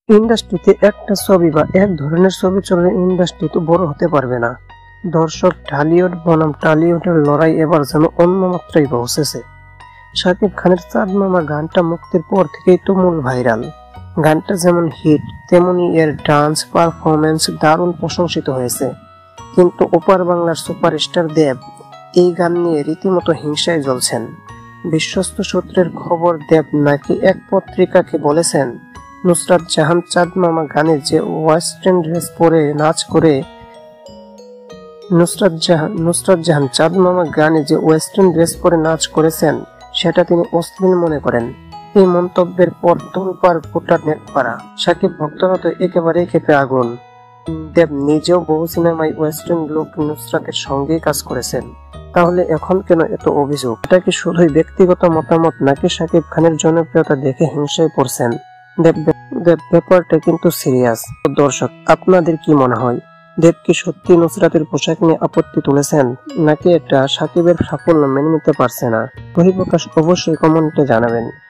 ইন্ডাস্ট্রিতে একটা ছবি বা এক ধরনের ছবি চললে ইন্ডাস্ট্রি তো বড় হতে পারবে না। দর্শক ঢালিউড বনাম টালিউডের লড়াই এবার যেন অন্য মাত্রায় পৌঁছেছে। শাকিব খানের চাঁদ মামা গানটা মুক্তির পর থেকেই তুমুল ভাইরাল। গানটা যেমন হিট, তেমনি এর ডান্স পারফরমেন্স দারুণ প্রশংসিত হয়েছে। কিন্তু ওপার বাংলার সুপারস্টার দেব এই গান নিয়ে রীতিমতো হিংসায় জ্বলছেন। বিশ্বস্ত সূত্রের খবর, দেব নাকি এক পত্রিকাকে বলেছেন, নুসরাত জাহান চাঁদ মামা গানে যে ওয়েস্টার্ন ড্রেস পরে নাচ করে নুসরাত জাহান চাঁদ মামা গানে যে ওয়েস্টার্ন ড্রেস পরে নাচ করেছেন সেটা তিনি অশ্লীল মনে করেন। এই মন্তব্যের পর তোলপাড় গোটা নেটপাড়া। শাকিব ভক্তরা তো একেবারেই ক্ষেপে আগুন। দেব নিজেও বহু সিনেমায় ওয়েস্টার্ন লুক নুসরাতের সঙ্গেই কাজ করেছেন। তাহলে এখন কেন এত অভিযোগ? এটা কি শুধুই ব্যক্তিগত মতামত, নাকি শাকিব খানের জনপ্রিয়তা দেখে হিংসায় পড়ছেন? ব্যাপারটা কিন্তু সিরিয়াস। দর্শক, আপনাদের কি মনে হয়? দেব কি সত্যি নুসরাতের পোশাক নিয়ে আপত্তি তুলেছেন, নাকি এটা শাকিবের সাফল্য মেনে নিতে পারছে না? বহিঃপ্রকাশ অবশ্যই কমেন্টে জানাবেন।